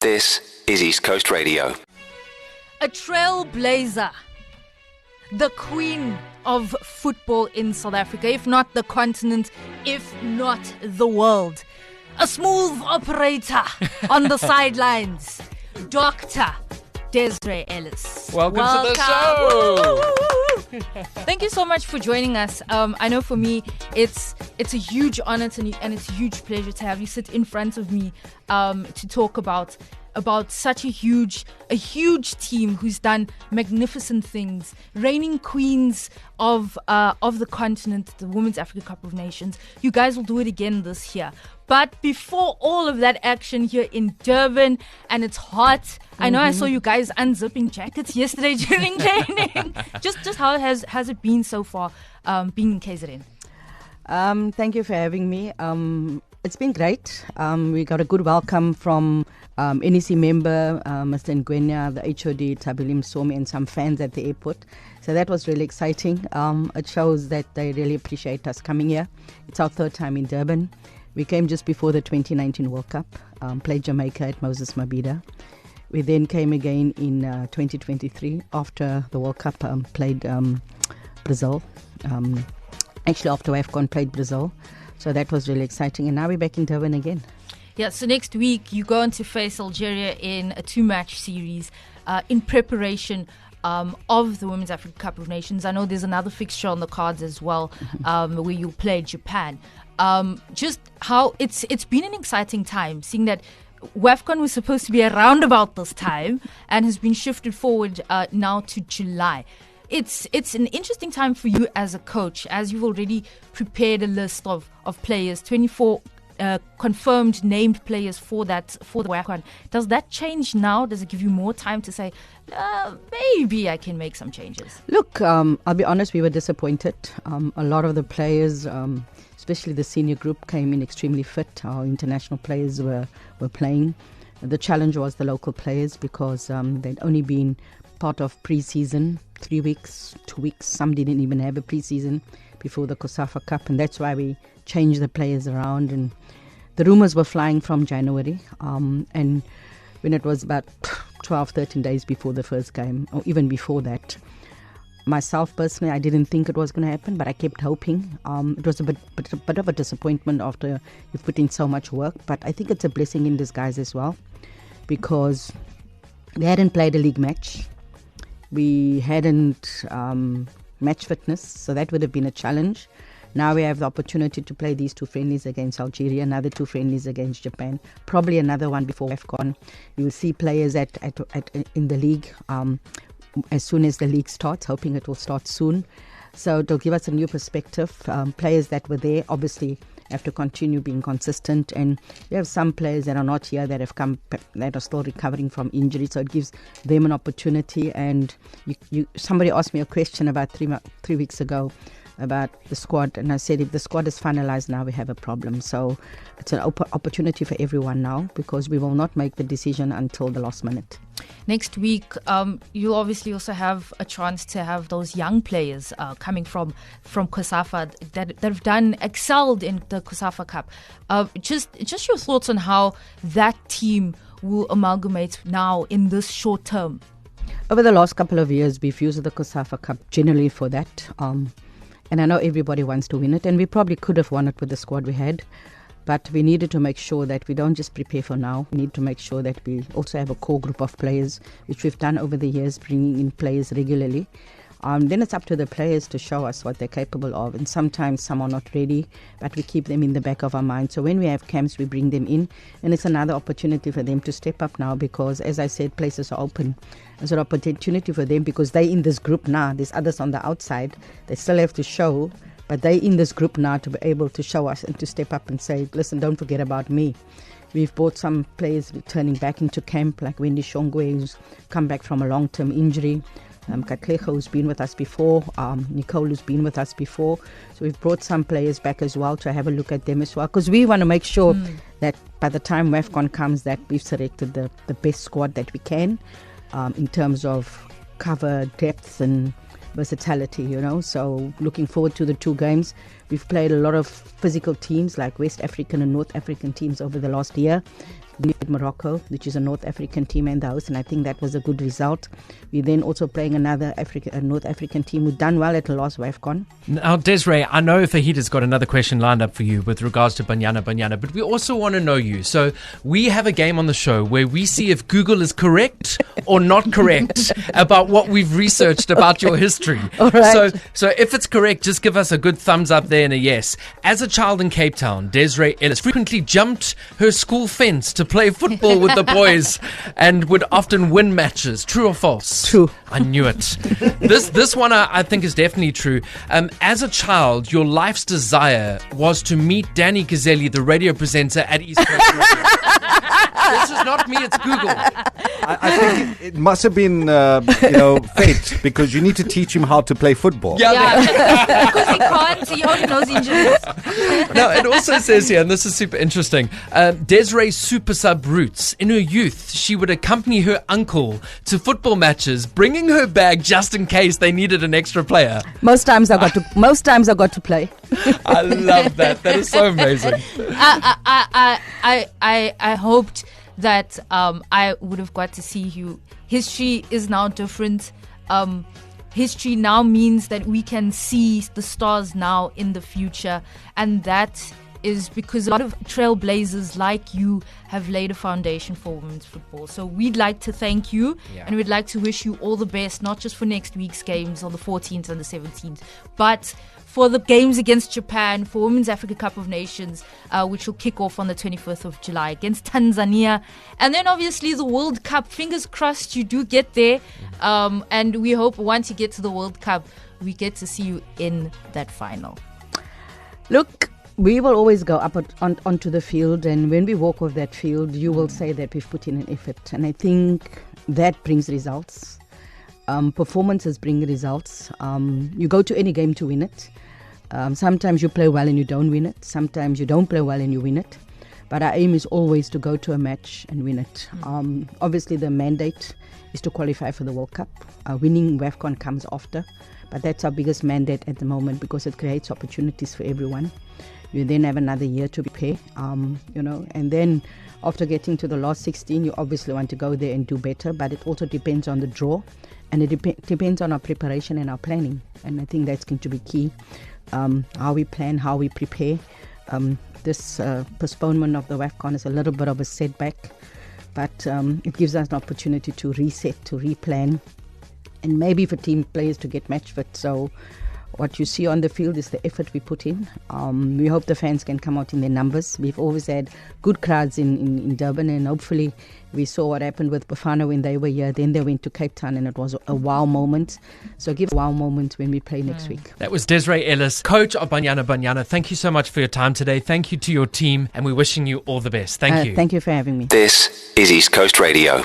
This is East Coast Radio. A trailblazer, the queen of football in South Africa, if not the continent, if not the world. A smooth operator on the sidelines, Dr. Desiree Ellis. Welcome to the show. Thank you so much for joining us. I know for me, it's a huge honor and it's a huge pleasure to have you sit in front of me to talk about such a huge team who's done magnificent things, reigning queens of the continent, the Women's Africa Cup of Nations. You guys will do it again this year. But before all of that action here in Durban, and it's hot. I know I saw you guys unzipping jackets yesterday during training. just how has it been so far, being in KZN? Thank you for having me. It's been great. We got a good welcome from NEC member, Mr. Ngwenya, the HOD, Tabilim Somi, and some fans at the airport. So that was really exciting. It shows that they really appreciate us coming here. It's our third time in Durban. We came just before the 2019 World Cup, played Jamaica at Moses Mabhida. We then came again in 2023 after the World Cup, played Brazil. Actually, after WAFCON, played Brazil. So that was really exciting. And now we're back in Durban again. Yeah, so next week you go on to face Algeria in a 2-match series in preparation of the Women's Africa Cup of Nations. I know there's another fixture on the cards as well where you'll play Japan. Just how it's been an exciting time, seeing that WAFCON was supposed to be around about this time and has been shifted forward now to July. It's an interesting time for you as a coach, as you've already prepared a list of players, 24 confirmed named players for the WAFCON. Does that change now? Does it give you more time to say, maybe I can make some changes? Look, I'll be honest, we were disappointed. A lot of the players, especially the senior group, came in extremely fit. Our international players were playing. The challenge was the local players because they'd only been part of pre-season, 3 weeks, 2 weeks. Some didn't even have a pre-season before the COSAFA Cup, and that's why we changed the players around. And the rumours were flying from January, and when it was about 12, 13 days before the first game, or even before that, myself personally, I didn't think it was going to happen, but I kept hoping. It was a bit of a disappointment after you've put in so much work, but I think it's a blessing in disguise as well, because we hadn't played a league match. We hadn't match fitness, so that would have been a challenge. Now we have the opportunity to play these 2 friendlies against Algeria, another 2 friendlies against Japan, probably another one before WAFCON. You will see players in the league as soon as the league starts, hoping it will start soon. So it'll give us a new perspective. Players that were there obviously have to continue being consistent, and we have some players that are not here that have come, that are still recovering from injury, so it gives them an opportunity. And somebody asked me a question about 3 weeks ago about the squad, and I said if the squad is finalized now, we have a problem. So it's an opportunity for everyone now, because we will not make the decision until the last minute. Next week, you'll obviously also have a chance to have those young players coming from COSAFA that have excelled in the COSAFA Cup. Just your thoughts on how that team will amalgamate now in this short term. Over the last couple of years, we've used the COSAFA Cup generally for that. And I know everybody wants to win it, and we probably could have won it with the squad we had. But we needed to make sure that we don't just prepare for now. We need to make sure that we also have a core group of players, which we've done over the years, bringing in players regularly. Then it's up to the players to show us what they're capable of. And sometimes some are not ready, but we keep them in the back of our mind. So when we have camps, we bring them in. And it's another opportunity for them to step up now, because, as I said, places are open. It's an opportunity for them because they're in this group now. There's others on the outside. They still have to show, but they're in this group now to be able to show us and to step up and say, listen, don't forget about me. We've brought some players returning back into camp, like Wendy Shongwe, who's come back from a long-term injury. Katlego, who's been with us before, Nicole, who's been with us before. So we've brought some players back as well to have a look at them as well, because we want to make sure that by the time WAFCON comes, that we've selected the best squad that we can in terms of cover, depth and versatility, you know. So looking forward to the 2 games. We've played a lot of physical teams like West African and North African teams over the last year. We beat Morocco, which is a North African team in the house, and I think that was a good result. We're then also playing another North African team who done well at the last WAFCON. Now, Desiree, I know Faheedah's got another question lined up for you with regards to Banyana Banyana, but we also want to know you. So we have a game on the show where we see if Google is correct or not correct about what we've researched about your history. All right. So if it's correct, just give us a good thumbs up there and a yes. As a child in Cape Town, Desiree Ellis frequently jumped her school fence to play football with the boys and would often win matches. True or false? True. I knew it. This one I think is definitely true. As a child, your life's desire was to meet Danny Guselli, the radio presenter at East Coast Radio. This is not me, it's Google. I think it must have been, fate, because you need to teach him how to play football. Yeah, because he can't. He only knows injuries. Now, it also says here, and this is super interesting, Desiree's super sub roots. In her youth, she would accompany her uncle to football matches, bringing her bag just in case they needed an extra player. Most times I got to play. I love that. That is so amazing. I hoped that I would have got to see you. History is now different. History now means that we can see the stars now in the future, and that is because a lot of trailblazers like you have laid a foundation for women's football. So we'd like to thank you, and we'd like to wish you all the best, not just for next week's games on the 14th and the 17th, but for the games against Japan, for Women's Africa Cup of Nations, which will kick off on the 25th of July against Tanzania. And then obviously the World Cup. Fingers crossed you do get there. And we hope once you get to the World Cup, we get to see you in that final. Look, we will always go up onto the field, and when we walk off that field, you will say that we've put in an effort. And I think that brings results. Performances bring results. You go to any game to win it. Sometimes you play well and you don't win it. Sometimes you don't play well and you win it. But our aim is always to go to a match and win it. Obviously, the mandate is to qualify for the World Cup. Winning WAFCON comes after. But that's our biggest mandate at the moment because it creates opportunities for everyone. You then have another year to prepare, and then after getting to the last 16, you obviously want to go there and do better. But it also depends on the draw. And it depends on our preparation and our planning. And I think that's going to be key. How we plan, how we prepare. This postponement of the WAFCON is a little bit of a setback. But it gives us an opportunity to reset, to replan. And maybe for team players to get match fit. So what you see on the field is the effort we put in. We hope the fans can come out in their numbers. We've always had good crowds in Durban, and hopefully we saw what happened with Bafana when they were here. Then they went to Cape Town and it was a wow moment. So give a wow moment when we play next week. That was Desiree Ellis, coach of Banyana Banyana. Thank you so much for your time today. Thank you to your team, and we're wishing you all the best. Thank you. Thank you for having me. This is East Coast Radio.